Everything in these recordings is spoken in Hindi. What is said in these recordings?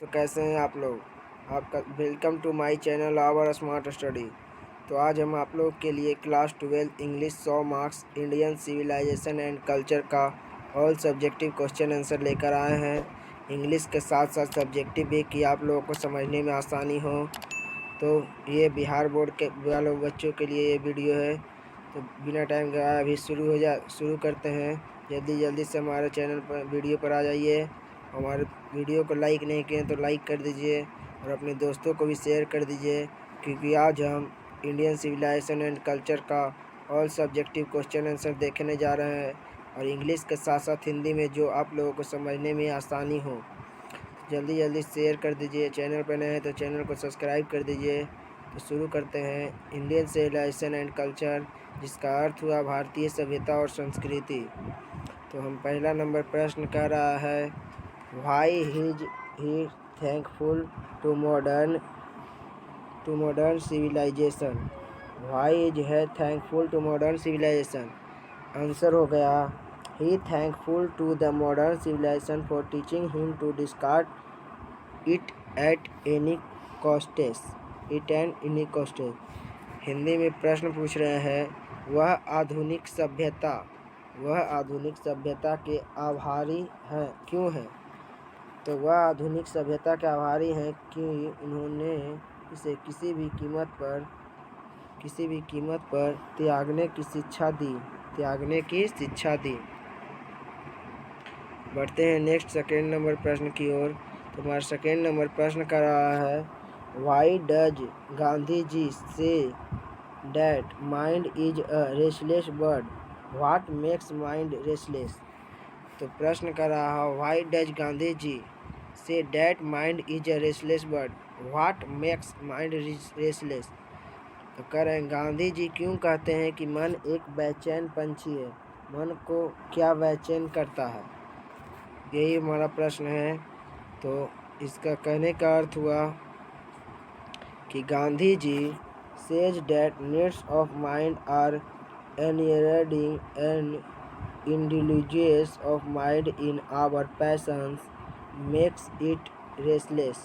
तो कैसे हैं आप लोग। आपका welcome to my channel our smart study. तो आज हम आप लोग के लिए class 12 English 100 marks Indian civilization and culture का ऑल सब्जेक्टिव क्वेश्चन आंसर लेकर आए हैं। इंग्लिश के साथ साथ सब्जेक्टिव भी, कि आप लोगों को समझने में आसानी हो। तो ये बिहार बोर्ड के वालों बच्चों के लिए ये वीडियो है। तो बिना टाइम गवाए अभी शुरू करते हैं। जल्दी से हमारे चैनल पर वीडियो पर आ जाइए। हमारे वीडियो को लाइक नहीं किए तो लाइक कर दीजिए और अपने दोस्तों को भी शेयर कर दीजिए, क्योंकि आज हम इंडियन सिविलाइजेशन एंड कल्चर का ऑल सब्जेक्टिव क्वेश्चन आंसर देखने जा रहे हैं, और इंग्लिश के साथ साथ हिंदी में, जो आप लोगों को समझने में आसानी हो। जल्दी शेयर कर दीजिए। चैनल पर नए हैं तो चैनल को सब्सक्राइब कर दीजिए। तो शुरू करते हैं। इंडियन सिविलाइजेशन एंड कल्चर, जिसका अर्थ हुआ भारतीय सभ्यता और संस्कृति। तो हम पहला नंबर प्रश्न कर रहा है, why is he thankful to modern civilization. Why is he thankful to modern civilization. Answer हो गया, he thankful to the modern civilization for teaching him to discard it at any costs. Hindi में प्रश्न पूछ रहे हैं, वह आधुनिक सभ्यता के आभारी हैं, क्यों हैं। तो वह आधुनिक सभ्यता के आभारी हैं कि उन्होंने इसे किसी भी कीमत पर त्यागने की शिक्षा दी। बढ़ते हैं नेक्स्ट सेकेंड नंबर प्रश्न की ओर। तो हमारा सेकेंड नंबर प्रश्न कर रहा है, व्हाई डज गांधी जी से that mind is a restless bird, what makes mind restless. तो प्रश्न कर रहा है, व्हाई डज गांधी जी से that mind is a restless bird, what makes mind restless. तो कह रहे हैं, गांधी जी क्यों कहते हैं कि मन एक बेचैन पंछी है, मन को क्या बेचैन करता है। यही हमारा प्रश्न है। तो इसका कहने का अर्थ हुआ कि Gandhi ji says that needs of mind are unyielding and indulgence of mind in our passions makes it restless।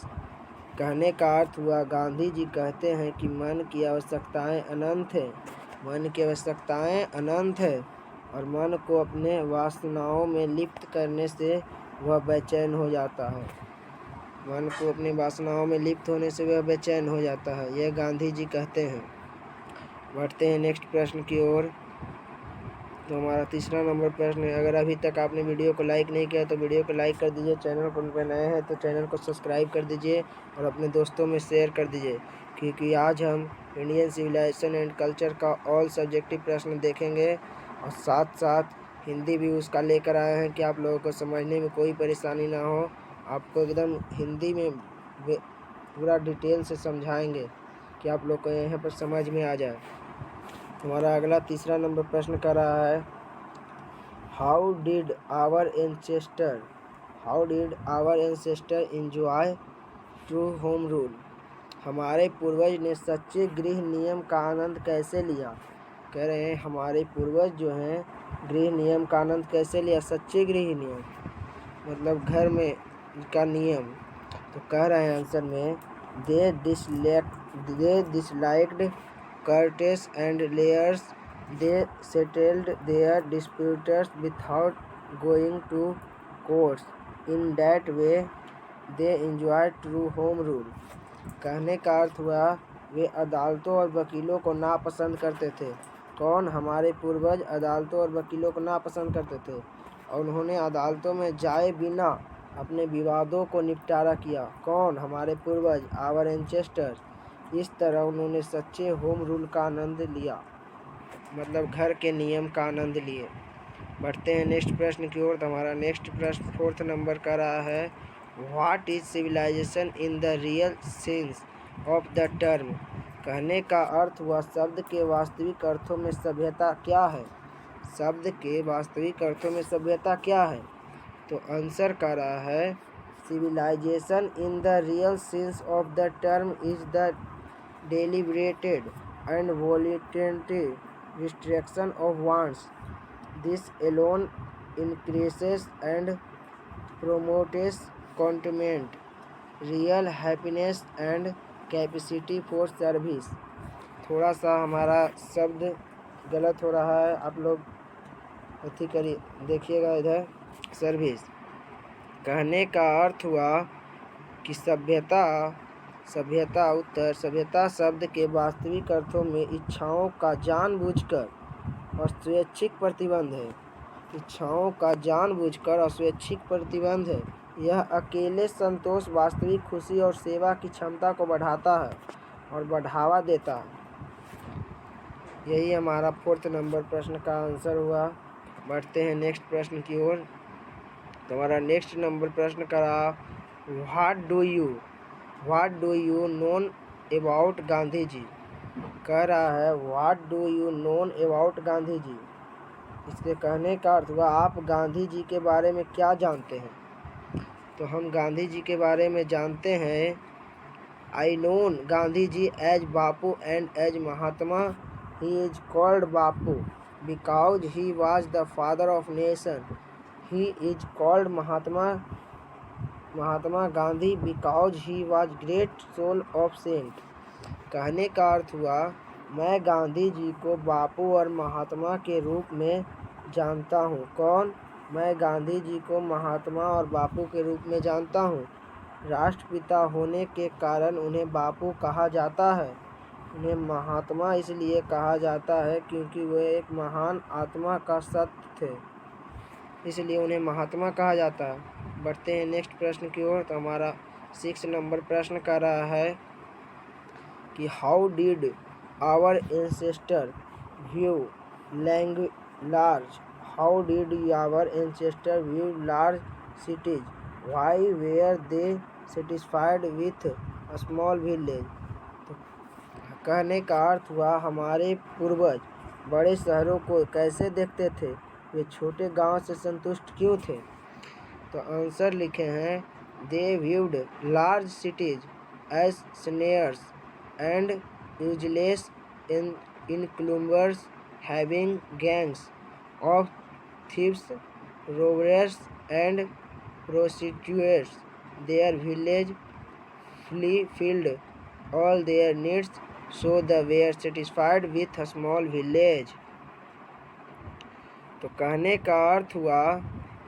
कहने का अर्थ हुआ, गांधी जी कहते हैं कि मन की आवश्यकताएं अनंत है और मन को अपने वासनाओं में लिप्त करने से वह बेचैन हो जाता है। यह गांधी जी कहते हैं। बढ़ते हैं नेक्स्ट प्रश्न की ओर। तो हमारा तीसरा नंबर प्रश्न है, अगर अभी तक आपने वीडियो को लाइक नहीं किया तो वीडियो को लाइक कर दीजिए। चैनल पर नए हैं तो चैनल को सब्सक्राइब कर दीजिए और अपने दोस्तों में शेयर कर दीजिए, क्योंकि आज हम इंडियन सिविलाइजेशन एंड कल्चर का ऑल सब्जेक्टिव प्रश्न देखेंगे और साथ साथ हिंदी भी उसका लेकर आए हैं कि आप लोगों को समझने में कोई परेशानी ना हो। आपको एकदम हिंदी में पूरा डिटेल से समझाएंगे कि आप लोग को यहाँ पर समझ में आ जाए। हमारा अगला तीसरा नंबर प्रश्न कर रहा है, how did our ancestor enjoy true home rule. हमारे पूर्वज ने सच्चे गृह नियम का आनंद कैसे लिया। कह रहे हैं, हमारे पूर्वज जो हैं गृह नियम का आनंद कैसे लिया। सच्चे गृह नियम मतलब घर में का नियम। तो कह रहे हैं आंसर में, दे disliked curtains and layers, they settled their disputes without going to courts. In that way, they enjoyed true home rule। कहने का अर्थ हुआ, वे अदालतों और वकीलों को नापसंद करते थे। कौन? हमारे पूर्वज अदालतों और वकीलों को नापसंद करते थे और उन्होंने अदालतों में जाए बिना अपने विवादों को निपटारा किया। कौन? हमारे पूर्वज, आवर एंसेस्टर। इस तरह उन्होंने सच्चे होम रूल का आनंद लिया, मतलब घर के नियम का आनंद लिए। बढ़ते हैं नेक्स्ट प्रश्न की ओर। तो हमारा नेक्स्ट प्रश्न फोर्थ नंबर का रहा है, what is civilization in the real sense of the term. कहने का अर्थ हुआ, शब्द के वास्तविक अर्थों में सभ्यता क्या है। तो आंसर कर रहा है, civilization in the real sense of the term is the deliberated and voluntary restriction of wants. This alone increases and promotes contentment. Real happiness and capacity for service. थोड़ा सा हमारा शब्द गलत हो रहा है, आप लोग अथी करिए, देखिएगा इधर। सर्विस कहने का अर्थ हुआ कि सभ्यता उत्तर सभ्यता शब्द के वास्तविक अर्थों में इच्छाओं का जानबूझकर और स्वैच्छिक प्रतिबंध है। इच्छाओं का जानबूझकर और स्वैच्छिक प्रतिबंध है। यह अकेले संतोष, वास्तविक खुशी और सेवा की क्षमता को बढ़ाता है और बढ़ावा देता है। यही हमारा 4th नंबर प्रश्न का आंसर हुआ। बढ़ते हैं नेक्स्ट प्रश्न की ओर। तो हमारा नेक्स्ट नंबर प्रश्न का रहा, what do you know about Gandhi ji. कह रहा है what do you know about Gandhi ji. इसके कहने का अर्थ हुआ आप गांधी जी के बारे में क्या जानते हैं। तो हम गांधी जी के बारे में जानते हैं, I known Gandhi ji as Bapu and as Mahatma. He is called Bapu because he was the father of nation. He is called Mahatma Gandhi because he was great soul of saint. कहने का अर्थ हुआ मैं गांधी जी को बापू और महात्मा के रूप में जानता हूँ। कौन? मैं गांधी जी को महात्मा और बापू के रूप में जानता हूँ। राष्ट्रपिता होने के कारण उन्हें बापू कहा जाता है। उन्हें महात्मा इसलिए कहा जाता है क्योंकि वे एक महान आत्मा का सत्य थे, इसलिए उन्हें महात्मा कहा जाता है। बढ़ते हैं नेक्स्ट प्रश्न की ओर। तो हमारा 6 नंबर प्रश्न कर रहा है कि how did our ancestor view large cities, why were they satisfied with a small village. तो कहने का अर्थ हुआ हमारे पूर्वज बड़े शहरों को कैसे देखते थे, वे छोटे गांव से संतुष्ट क्यों थे। तो आंसर लिखे हैं, they viewed large cities as snares and useless incumbrances having gangs of thieves, robbers and prostitutes. Their village filled all their needs, so they were satisfied with a small village. तो कहने का अर्थ हुआ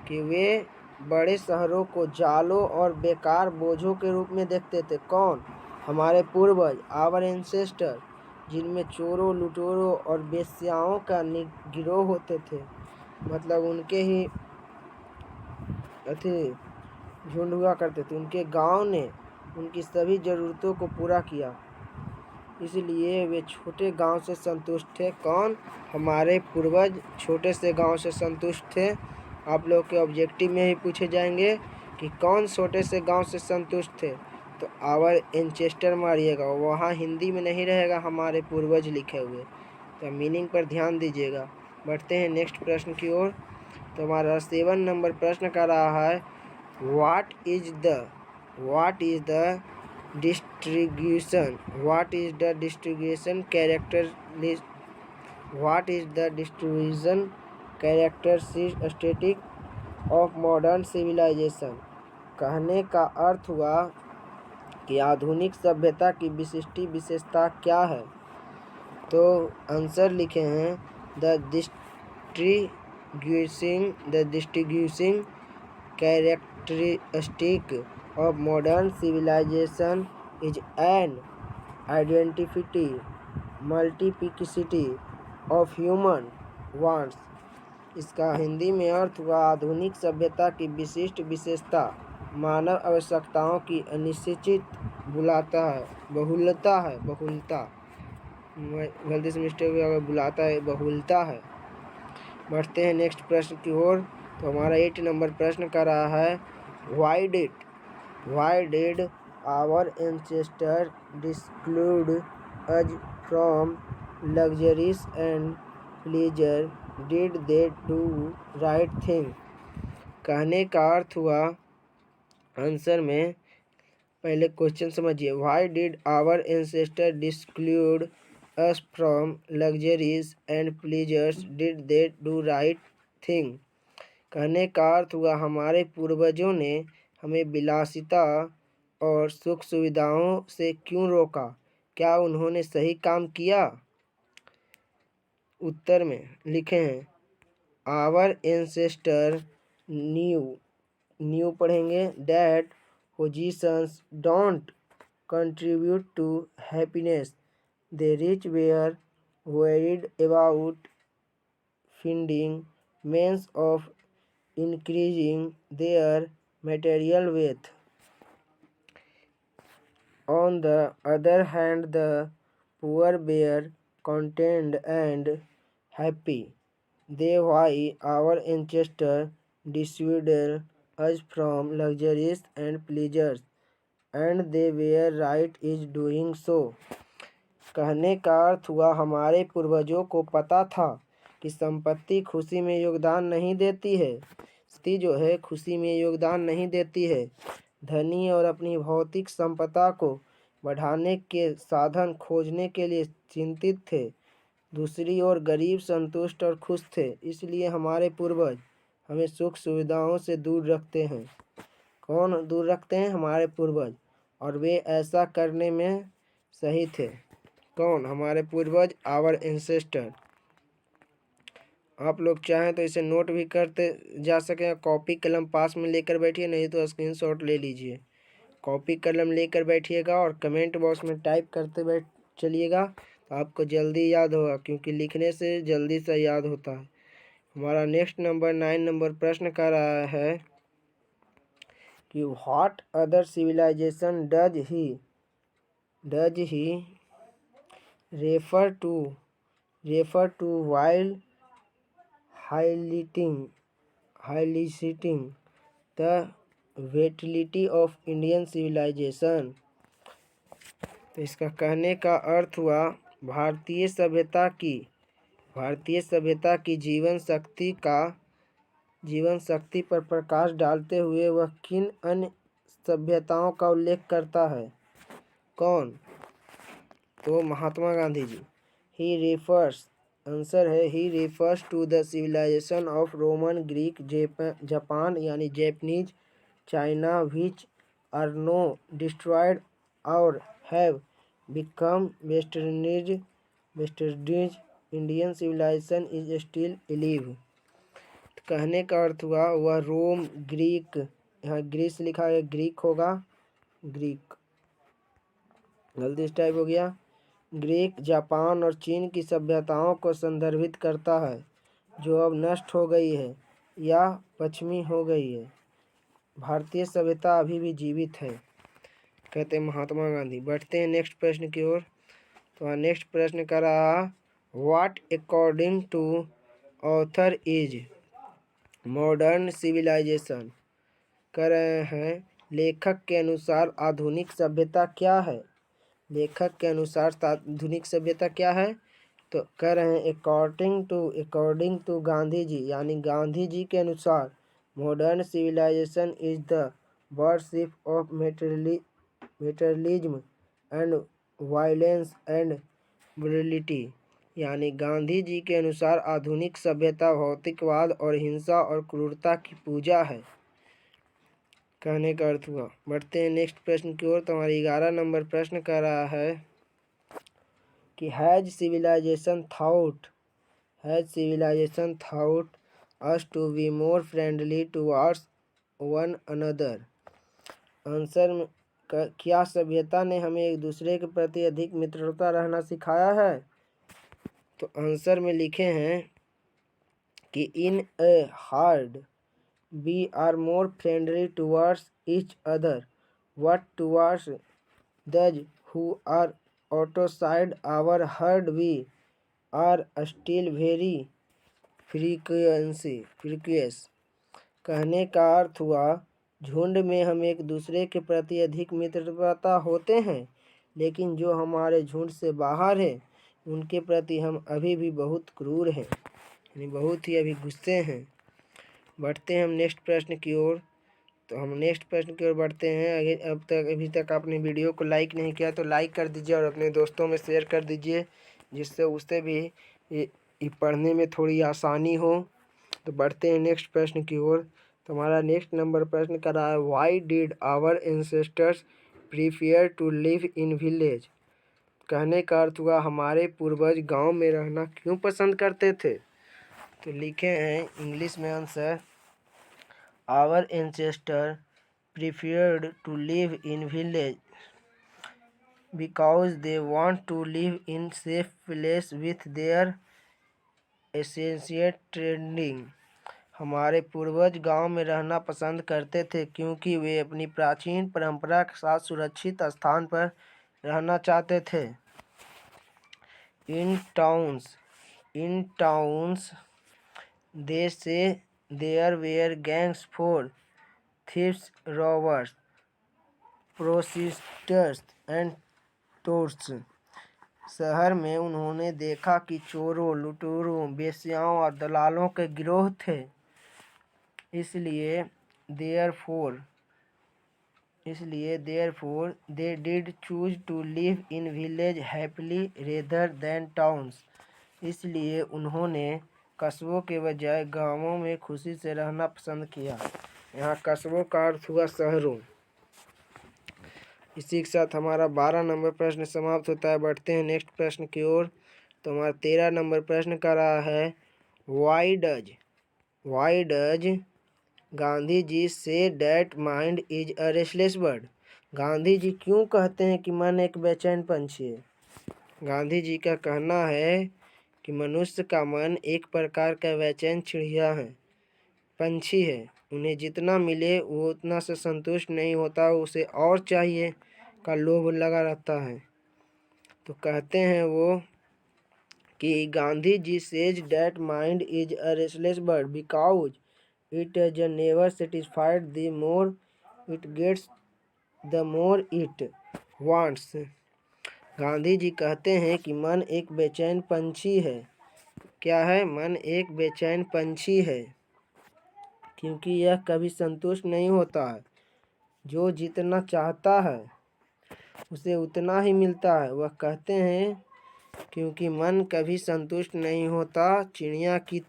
कि वे बड़े शहरों को जालों और बेकार बोझों के रूप में देखते थे। कौन? हमारे पूर्वज, आवर एंसेस्टर, जिनमें चोरों, लुटेरों और वेश्याओं का गिरोह होते थे। मतलब उनके ही झुंड हुआ करते थे। उनके गांव ने उनकी सभी ज़रूरतों को पूरा किया, इसलिए वे छोटे गांव से संतुष्ट थे। कौन? हमारे पूर्वज छोटे से गांव से संतुष्ट थे। आप लोग के ऑब्जेक्टिव में ही पूछे जाएंगे कि कौन छोटे से गांव से संतुष्ट थे, तो आवर एंसेस्टर मारिएगा, वहाँ हिंदी में नहीं रहेगा हमारे पूर्वज लिखे हुए। तो मीनिंग पर ध्यान दीजिएगा। बढ़ते हैं नेक्स्ट प्रश्न की ओर। तो हमारा 7 नंबर प्रश्न का रहा है, what is the distribution characteristic of modern civilization. कहने का अर्थ हुआ कि आधुनिक सभ्यता की विशेषता क्या है। तो आंसर लिखे हैं, the distinguishing characteristic of modern civilization is an identity multiplicity of human wants। इसका हिंदी में अर्थ हुआ आधुनिक सभ्यता की विशिष्ट विशेषता मानव आवश्यकताओं की अनिश्चित बहुलता गलती से मिस्टेक हुआ, अगर बुलाता है बहुलता है। बढ़ते हैं नेक्स्ट प्रश्न की ओर। तो हमारा 8 नंबर प्रश्न का रहा है, Why did our ancestors exclude us from luxuries and pleasure? Did they do right thing? कहने का अर्थ हुआ, आंसर में पहले क्वेश्चन समझिए। Why did our ancestors exclude us from luxuries and pleasures? Did they do right thing? कहने का अर्थ हुआ हमारे पूर्वजों ने हमें विलासिता और सुख सुविधाओं से क्यों रोका? क्या उन्होंने सही काम किया? उत्तर में लिखे हैं आवर एंसेस्टर न्यू पढ़ेंगे that positions don't contribute to happiness. The rich were worried about finding means of increasing their material wealth. On the other hand, the poor were content and happy. They why our ancestors dissuaded us from luxuries and pleasures, and they were right in doing so. कहने का अर्थ हुआ हमारे पूर्वजों को पता था कि संपत्ति खुशी में योगदान नहीं देती है। स्थिति जो है खुशी में योगदान नहीं देती है। धनी और अपनी भौतिक संपदा को बढ़ाने के साधन खोजने के लिए चिंतित थे। दूसरी ओर गरीब संतुष्ट और खुश थे। इसलिए हमारे पूर्वज हमें सुख सुविधाओं से दूर रखते हैं। कौन दूर रखते हैं? हमारे पूर्वज। और वे ऐसा करने में सही थे। कौन? हमारे पूर्वज, आवर एंसेस्टर। आप लोग चाहें तो इसे नोट भी करते जा सकें। कॉपी कलम पास में लेकर बैठिए, नहीं तो स्क्रीनशॉट ले लीजिए। कॉपी कलम लेकर बैठिएगा और कमेंट बॉक्स में टाइप करते चलिएगा, तो आपको जल्दी याद होगा, क्योंकि लिखने से जल्दी से याद होता है। हमारा नेक्स्ट नंबर 9 नंबर प्रश्न कर रहा है कि what other civilization does he refer to while highlighting the vitality of Indian civilization। तो इसका कहने का अर्थ हुआ भारतीय सभ्यता की जीवन शक्ति पर प्रकाश डालते हुए वह किन अन्य सभ्यताओं का उल्लेख करता है? कौन? तो महात्मा गांधी जी। आंसर है he refers to the civilization of Roman, Greek, Japan यानी Japanese, China, which are now destroyed और have become westernized. Indian civilization is still alive. कहने का अर्थ हुआ वह रोम, ग्रीक, यहाँ ग्रीस लिखा है, ग्रीक होगा, ग्रीक गलती इस टाइप हो गया। ग्रीक, जापान और चीन की सभ्यताओं को संदर्भित करता है जो अब नष्ट हो गई है या पश्चिमी हो गई है। भारतीय सभ्यता अभी भी जीवित है, कहते हैं महात्मा गांधी। बढ़ते हैं नेक्स्ट प्रश्न की ओर। तो नेक्स्ट प्रश्न कर रहा what according to author is modern civilization. कर रहे हैं लेखक के अनुसार आधुनिक सभ्यता क्या है? लेखक के अनुसार आधुनिक सभ्यता क्या है? तो कह रहे हैं अकॉर्डिंग टू गांधी जी, यानी गांधी जी के अनुसार modern civilization is the worship of materialism and violence and brutality. यानी गांधी जी के अनुसार आधुनिक सभ्यता भौतिकवाद और हिंसा और क्रूरता की पूजा है, कहने का अर्थ हुआ। बढ़ते हैं नेक्स्ट प्रश्न की ओर। तो हमारी 11 नंबर प्रश्न कर रहा है कि has civilization thought us to be more friendly towards one another. Answer में क्या सभ्यता ने हमें एक दूसरे के प्रति अधिक मित्रता रहना सिखाया है? तो आंसर में लिखे हैं कि in a hard we are more friendly towards each other, but towards those who are outside our herd we are still very precocious। कहने का अर्थ हुआ झुंड में हम एक दूसरे के प्रति अधिक मित्रता होते हैं, लेकिन जो हमारे झुंड से बाहर है उनके प्रति हम अभी भी बहुत क्रूर हैं, यानी बहुत ही अभी गुस्से हैं। बढ़ते हैं हम नेक्स्ट प्रश्न की ओर। तो हम नेक्स्ट प्रश्न की ओर बढ़ते हैं। अभी तक आपने वीडियो को लाइक नहीं किया तो लाइक कर दीजिए और अपने दोस्तों में शेयर कर दीजिए, जिससे उससे भी ये पढ़ने में थोड़ी आसानी हो। तो बढ़ते हैं नेक्स्ट प्रश्न की ओर। तो हमारा नेक्स्ट नंबर प्रश्न कर रहा है why did our ancestors prefer to live in village. कहने का अर्थ हुआ हमारे पूर्वज गांव में रहना क्यों पसंद करते थे। तो लिखे हैं इंग्लिश में answer, our ancestor preferred to live in village because they want to live in safe place with their essential trading. हमारे पूर्वज गांव में रहना पसंद करते थे क्योंकि वे अपनी प्राचीन परंपरा के साथ सुरक्षित स्थान पर रहना चाहते थे। इन towns they say there were gangs for thieves, robbers, prostitutes and torts. शहर में उन्होंने देखा कि चोरों, लुटेरों, वेश्याओं और दलालों के गिरोह थे। इसलिए therefore they did choose to live in village happily rather than towns. इसलिए उन्होंने कस्बों के बजाय गांवों में खुशी से रहना पसंद किया। यहाँ कस्बों का अर्थ हुआ शहरों। इसी के साथ हमारा 12 नंबर प्रश्न समाप्त होता है। बढ़ते हैं नेक्स्ट प्रश्न की ओर। तो हमारा 13 नंबर प्रश्न कर रहा है, वाई डज गांधी जी से that mind is a restless bird. Gandhi ji क्यों कहते हैं कि मन एक बेचैन पंछी है। गांधी जी का कहना है कि मनुष्य का मन एक प्रकार का बेचैन चिड़िया है, पंछी है। उन्हें जितना मिले वो उतना से संतुष्ट नहीं होता, उसे और चाहिए का लोभ लगा रहता है। तो कहते हैं वो कि Gandhi ji says that mind is a restless bird because it is never satisfied the more it gets the more it wants. Gandhi ji कहते हैं कि मन एक बेचैन पंछी है। क्या है? मन एक बेचैन पंछी है क्योंकि यह कभी संतुष्ट नहीं होता है। जो जितना चाहता है उसे उतना ही मिलता है। वह कहते हैं क्योंकि मन कभी संतुष्ट नहीं होता, चिड़िया की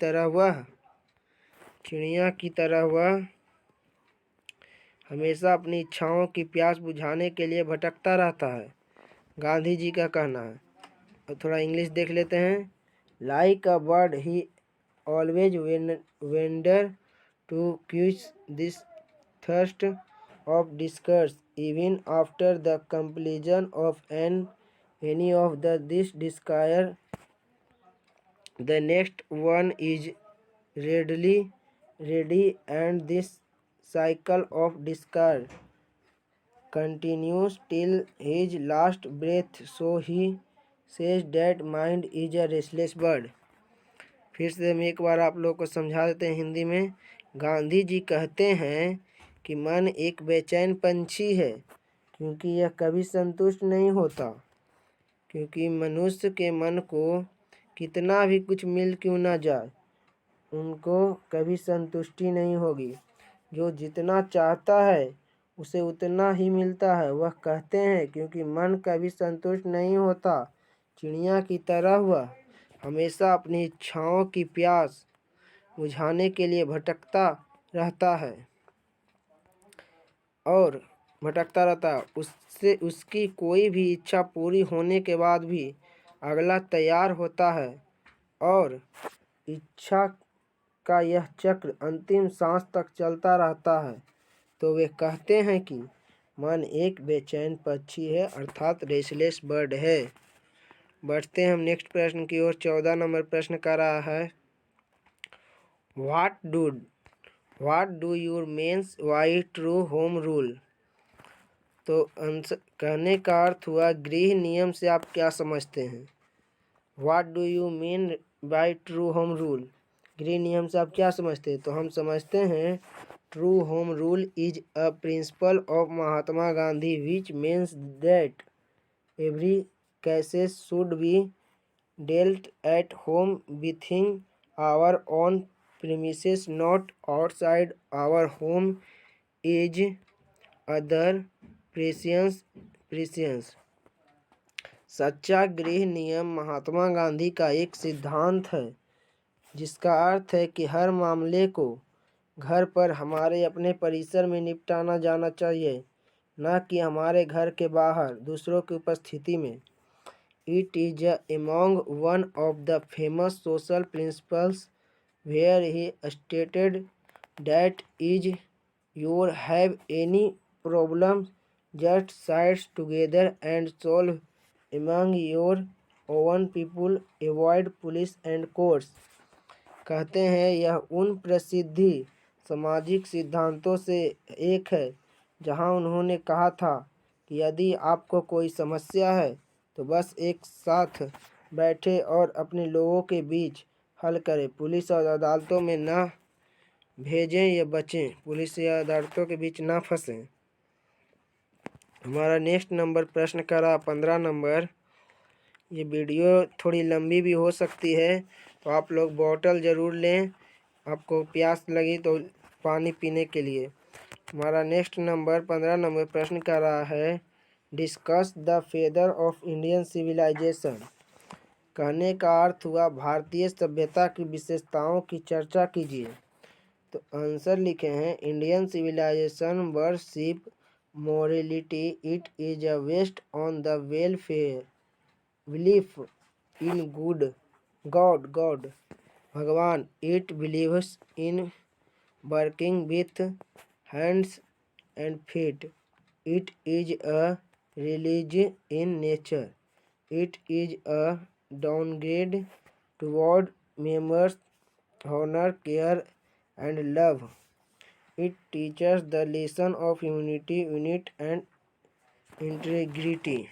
तरह वह हमेशा अपनी इच्छाओं की प्यास बुझाने के लिए भटकता रहता है। गांधी जी का कहना है। और थोड़ा इंग्लिश देख लेते हैं। Like a bird he always wander to quench this thirst of discourse even after the completion of any of this desire the next one is ready and this cycle of discard continues till his last breath, so he says that mind is a restless bird। फिर से हम एक बार आप लोग को समझा देते हैं हिंदी में। गांधी जी कहते हैं कि मन एक बेचैन पंछी है क्योंकि यह कभी संतुष्ट नहीं होता, क्योंकि मनुष्य के मन को कितना भी कुछ मिल क्यों ना जाए उनको कभी संतुष्टि नहीं होगी। जो जितना चाहता है उसे उतना ही मिलता है। वह कहते हैं क्योंकि मन कभी संतुष्ट नहीं होता, चिड़िया की तरह वह हमेशा अपनी इच्छाओं की प्यास बुझाने के लिए भटकता रहता है उससे उसकी कोई भी इच्छा पूरी होने के बाद भी अगला तैयार होता है और इच्छा का यह चक्र अंतिम सांस तक चलता रहता है। तो वे कहते हैं कि मन एक बेचैन पक्षी है, अर्थात रेस्टलेस बर्ड है। बढ़ते हैं हम नेक्स्ट प्रश्न की ओर। 14 नंबर प्रश्न कर रहा है, what do you means by true home rule. तो कहने का अर्थ हुआ गृह नियम से आप क्या समझते हैं। What do you mean by true home rule, गृह नियम से आप क्या समझते हैं। तो हम समझते हैं true home rule is a principle of Mahatma Gandhi which means that every cases should be dealt at home within our own premises, not outside our home is other presence. सच्चा गृह नियम महात्मा गांधी का एक सिद्धांत है जिसका अर्थ है कि हर मामले को घर पर हमारे अपने परिसर में निपटाना जाना चाहिए, न कि हमारे घर के बाहर दूसरों की उपस्थिति में। It is among one of the famous social principles where he stated that is you have any problem just sit together and solve among your own people, avoid police and courts। कहते हैं यह उन प्रसिद्धि सामाजिक सिद्धांतों से एक है जहां उन्होंने कहा था कि यदि आपको कोई समस्या है तो बस एक साथ बैठे और अपने लोगों के बीच हल करें, पुलिस और अदालतों में ना भेजें या बचें, पुलिस या अदालतों के बीच ना फंसें। हमारा नेक्स्ट नंबर प्रश्न का रहा 15 नंबर। ये वीडियो थोड़ी लंबी भी हो सकती है तो आप लोग बॉटल ज़रूर लें, आपको प्यास लगी तो पानी पीने के लिए। हमारा नेक्स्ट नंबर 15 नंबर प्रश्न का रहा है discuss the feature of Indian civilization. कहने का अर्थ हुआ भारतीय सभ्यता की विशेषताओं की चर्चा कीजिए। तो आंसर लिखे हैं Indian civilization worship morality, it is a west on the welfare belief in God भगवान, it believes in working with hands and feet, it is a religion in nature, it is a downgrade toward members honor, care and love, it teaches the lesson of unity, unit and integrity।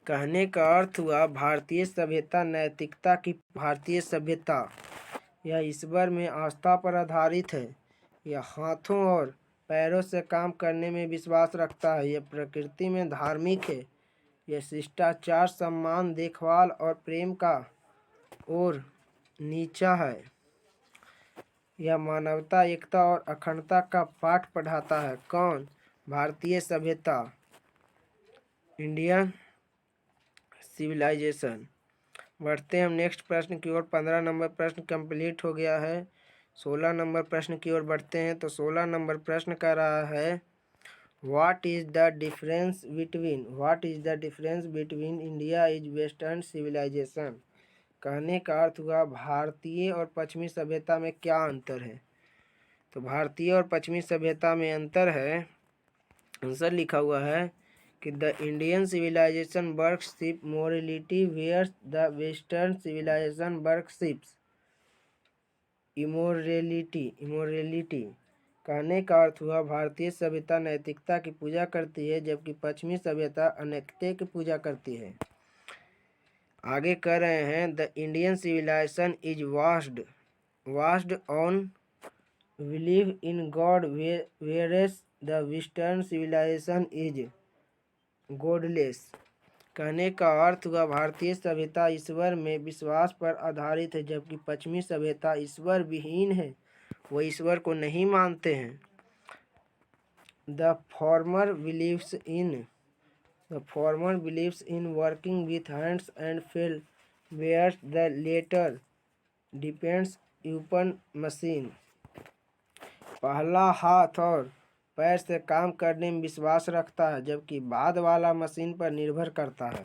कहने का अर्थ हुआ भारतीय सभ्यता नैतिकता की भारतीय सभ्यता यह ईश्वर में आस्था पर आधारित है, यह हाथों और पैरों से काम करने में विश्वास रखता है, यह प्रकृति में धार्मिक है, यह शिष्टाचार, सम्मान, देखभाल और प्रेम का और नीचा है, यह मानवता, एकता और अखंडता का पाठ पढ़ाता है। कौन? भारतीय सभ्यता, इंडियन सिविलाइजेशन। बढ़ते हैं हम नेक्स्ट प्रश्न की ओर। 15 नंबर प्रश्न कंप्लीट हो गया है। 16 नंबर प्रश्न की ओर बढ़ते हैं। तो 16 नंबर प्रश्न का रहा है what is the difference between India is western civilization. कहने का अर्थ हुआ भारतीय और पश्चिमी सभ्यता में क्या अंतर है। तो भारतीय और पश्चिमी सभ्यता में अंतर है, आंसर लिखा हुआ है कि the Indian civilization worship morality whereas the western civilization worships immorality. कहने का अर्थ हुआ भारतीय सभ्यता नैतिकता की पूजा करती है जबकि पश्चिमी सभ्यता अनैतिकता की पूजा करती है। आगे कह रहे हैं the Indian civilization is based on believe in God whereas the western civilization is godless. कहने का अर्थ हुआ भारतीय सभ्यता ईश्वर में विश्वास पर आधारित है जबकि पश्चिमी सभ्यता ईश्वर विहीन है, वो ईश्वर को नहीं मानते हैं। The former believes in working with hands and feel, where the latter depends upon machine. पहला हाथ और पैर से काम करने में विश्वास रखता है जबकि बाद वाला मशीन पर निर्भर करता है।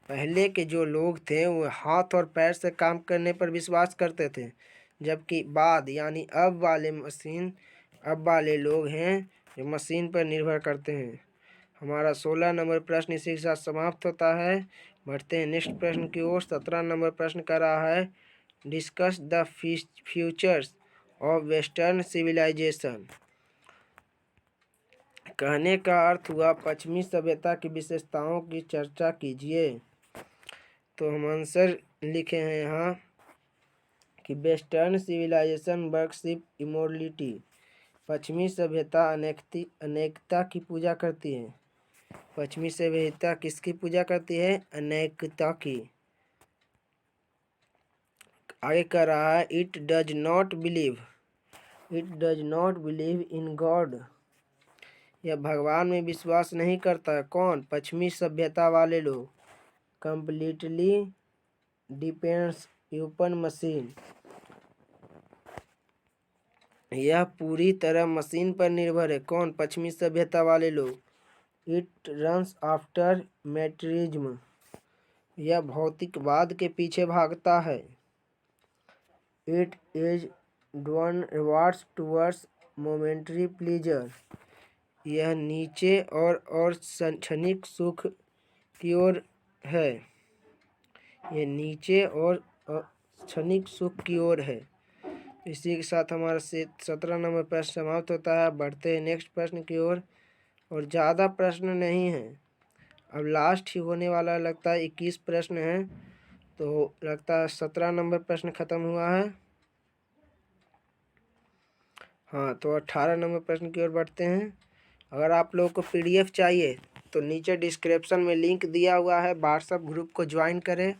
पहले के जो लोग थे वो हाथ और पैर से काम करने पर विश्वास करते थे जबकि बाद यानी अब वाले लोग हैं जो मशीन पर निर्भर करते हैं। हमारा 16 नंबर प्रश्न इसी के साथ समाप्त होता है। बढ़ते हैं नेक्स्ट प्रश्न की ओर। 17 नंबर प्रश्न कर रहा है discuss the futures of western civilization. कहने का अर्थ हुआ पश्चिमी सभ्यता की विशेषताओं की चर्चा कीजिए। तो हम आंसर लिखे हैं यहाँ कि वेस्टर्न सिविलाइजेशन वर्कशिप इमोरलिटी। पश्चिमी सभ्यता अनेकता की पूजा करती है। पश्चिमी सभ्यता किसकी पूजा करती है? अनेकता की। आगे कर रहा है it does not believe in God. यह भगवान में विश्वास नहीं करता है। कौन? पश्चिमी सभ्यता वाले लोग। Completely depends upon machine. यह पूरी तरह मशीन पर निर्भर है। कौन? पश्चिमी सभ्यता वाले लोग। It runs after materialism. यह भौतिकवाद के पीछे भागता है। It is drawn rewards towards momentary pleasure. यह नीचे और क्षणिक सुख की ओर है। यह नीचे और क्षणिक सुख की ओर है। इसी के साथ हमारा 17 नंबर प्रश्न समाप्त होता है। बढ़ते हैं नेक्स्ट प्रश्न की ओर। और ज़्यादा प्रश्न नहीं है, अब लास्ट ही होने वाला। लगता है 21 प्रश्न है, तो लगता है 17 नंबर प्रश्न खत्म हुआ है। हाँ, तो 18 नंबर प्रश्न की ओर बढ़ते हैं। अगर आप लोगों को PDF चाहिए तो नीचे डिस्क्रिप्शन में लिंक दिया हुआ है, व्हाट्सएप ग्रुप को ज्वाइन करें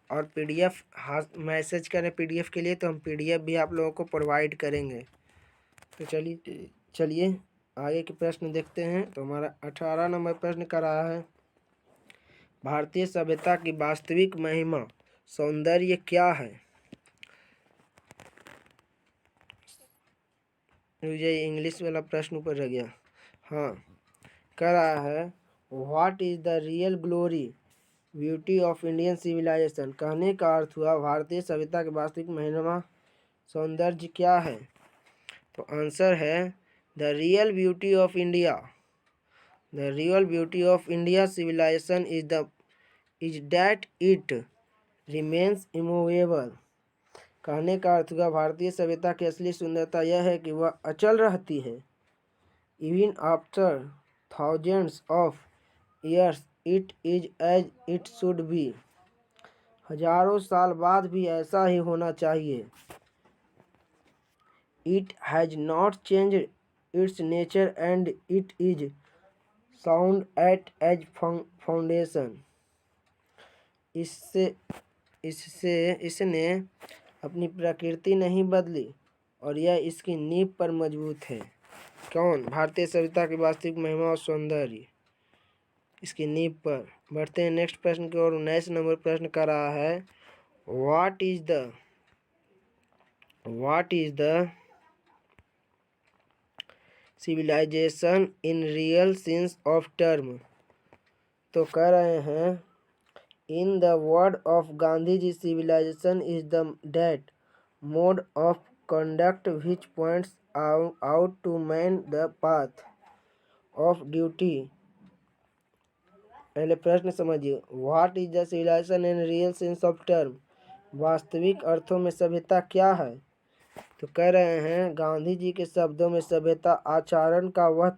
और PDF मैसेज करें PDF के लिए, तो हम PDF भी आप लोगों को प्रोवाइड करेंगे। तो चलिए आगे के प्रश्न देखते हैं। तो हमारा 18 नंबर प्रश्न कर रहा है, भारतीय सभ्यता की वास्तविक महिमा सौंदर्य क्या है? मुझे इंग्लिश वाला प्रश्न ऊपर रह गया। हाँ, कर रहा है, what is the real glory beauty of Indian civilization. कहने का अर्थ हुआ भारतीय सभ्यता की वास्तविक महिमा सौंदर्य क्या है? तो आंसर है the real beauty of India. The real beauty of India civilization is that it remains immovable. कहने का अर्थ हुआ भारतीय सभ्यता की असली सुंदरता यह है कि वह अचल रहती है। Even after thousands of years it is as it should be. हजारों साल बाद भी ऐसा ही होना चाहिए। It has not change its nature and it is sound at as foundation. इसने अपनी प्रकृति नहीं बदली और यह इसकी नींव पर मजबूत है। कौन? भारतीय सभ्यता की वास्तविक महिमा और सौंदर्य इसकी नींव पर। बढ़ते हैं नेक्स्ट प्रश्न की ओर। 19 नंबर प्रश्न कर रहा है, what is the civilization in real sense of term. तो कह रहे हैं, in the word of Gandhi ji civilization is the that mode of conduct which points out to man the path of duty। पहले प्रश्न समझिए, what is the civilization in real sense of term. वास्तविक अर्थों में सभ्यता क्या है? तो कह रहे हैं, गांधी जी के शब्दों में सभ्यता आचरण का वह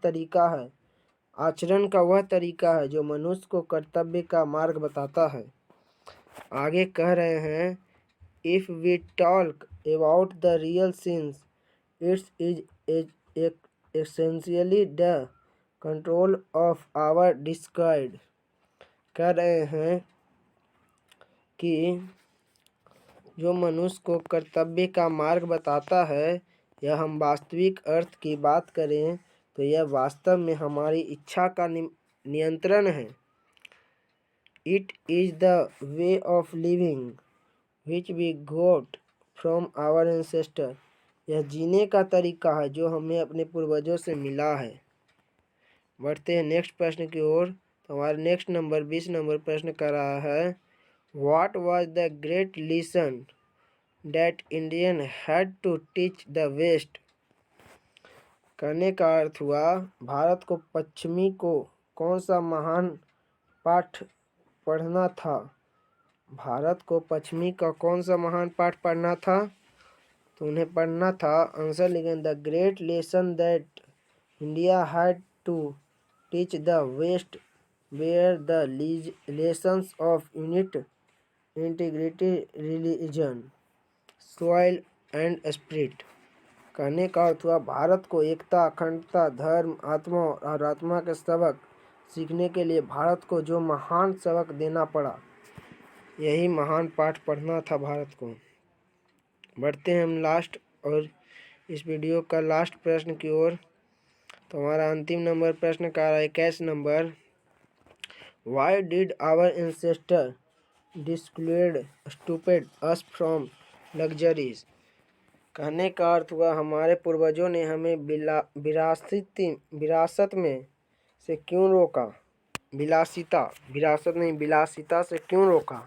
तरीका है जो मनुष्य को कर्तव्य का मार्ग बताता है। आगे कह रहे हैं, if we talk about the real sense it's is essentially the control of our disguised. कह रहे हैं कि जो मनुष्य को कर्तव्य का मार्ग बताता है, यह हम वास्तविक अर्थ की बात करें तो यह वास्तव में हमारी इच्छा का नियंत्रण है। It is the way of living which we got from our ancestor. यह जीने का तरीका है जो हमें अपने पूर्वजों से मिला है। बढ़ते हैं नेक्स्ट प्रश्न की ओर। तो हमारा नेक्स्ट नंबर 20 नंबर प्रश्न कर रहा है, what was the great lesson that Indian had to teach the west. कहने का अर्थ हुआ भारत को पश्चिमी को कौन सा महान पाठ पढ़ना था। भारत को पश्चिमी का कौन सा महान पाठ पढ़ना था? तो उन्हें पढ़ना था, आंसर लिखें, the great lesson that India had to teach the west were the lessons of unit integrity religion soil and spirit. कहने का अर्थ हुआ भारत को एकता, अखंडता, धर्म, आत्मा और आत्मा के सबक सीखने के लिए भारत को जो महान सबक देना पड़ा, यही महान पाठ पढ़ना था भारत को। बढ़ते हैं हम लास्ट और इस वीडियो का लास्ट प्रश्न की ओर। तो हमारा अंतिम नंबर प्रश्न का 21 number, why did our ancestor disclude stupid us from luxuries. कहने का अर्थ हुआ हमारे पूर्वजों ने हमें विरासत में से क्यों रोका। विरासत नहीं, विलासिता से क्यों रोका।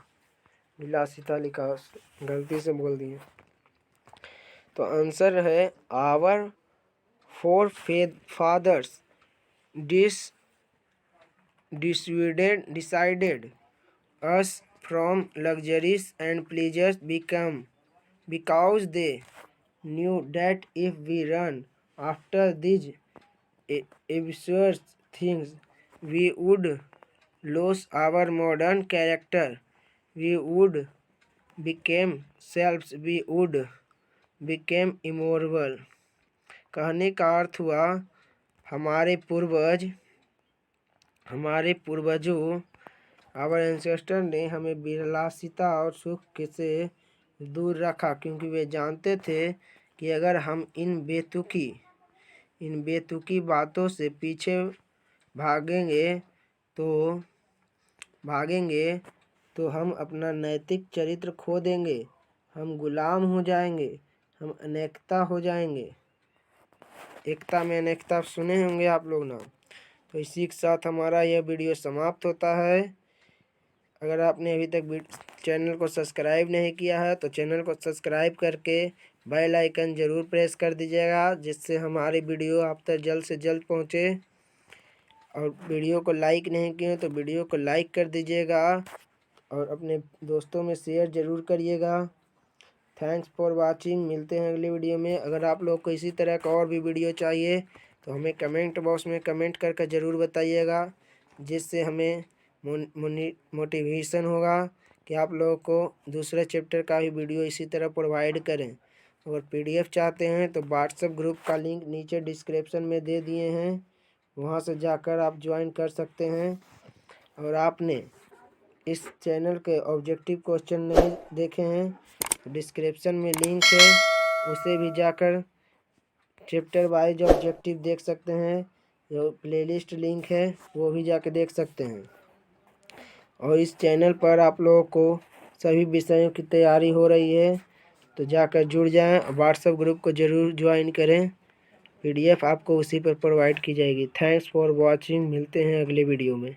विलासिता लिखा, गलती से बोल दिए। तो आंसर है our forefathers decided us from luxuries and pleasures because they knew that if we run after these absurd things, we would lose our modern character, we would become selves, we would become immoral। कहने का अर्थ हुआ हमारे पूर्वजों आवर एंसेस्टर ने हमें विलासिता और सुख से दूर रखा, क्योंकि वे जानते थे कि अगर हम इन बेतुकी बातों से पीछे भागेंगे तो हम अपना नैतिक चरित्र खो देंगे, हम गुलाम हो जाएंगे, हम अनेकता हो जाएंगे। एकता में अनेकता सुने होंगे आप लोग ना। तो इसी के साथ हमारा यह वीडियो समाप्त होता है। अगर आपने अभी तक चैनल को सब्सक्राइब नहीं किया है तो चैनल को सब्सक्राइब करके बेल आइकन ज़रूर प्रेस कर दीजिएगा, जिससे हमारी वीडियो आप तक जल्द से जल्द पहुँचे। और वीडियो को लाइक नहीं किए तो वीडियो को लाइक कर दीजिएगा और अपने दोस्तों में शेयर ज़रूर करिएगा। Thanks for watching. मिलते हैं अगली वीडियो में। अगर आप लोग को इसी तरह का और भी वीडियो चाहिए तो हमें कमेंट बॉक्स में कमेंट करके ज़रूर बताइएगा, जिससे हमें मोटिवेशन होगा कि आप लोगों को दूसरे चैप्टर का भी वीडियो इसी तरह प्रोवाइड करें। अगर पीडीएफ चाहते हैं तो व्हाट्सएप ग्रुप का लिंक नीचे डिस्क्रिप्शन में दे दिए हैं, वहां से जाकर आप ज्वाइन कर सकते हैं। और आपने इस चैनल के ऑब्जेक्टिव क्वेश्चन नहीं देखे हैं तो डिस्क्रिप्शन में लिंक है, उसे भी जाकर चैप्टर वाइज ऑब्जेक्टिव देख सकते हैं। जो प्लेलिस्ट लिंक है वो भी जाकर देख सकते हैं। और इस चैनल पर आप लोगों को सभी विषयों की तैयारी हो रही है, तो जाकर जुड़ जाएं। व्हाट्सएप ग्रुप को ज़रूर ज्वाइन करें, पीडीएफ आपको उसी पर प्रोवाइड की जाएगी। Thanks for watching. मिलते हैं अगले वीडियो में।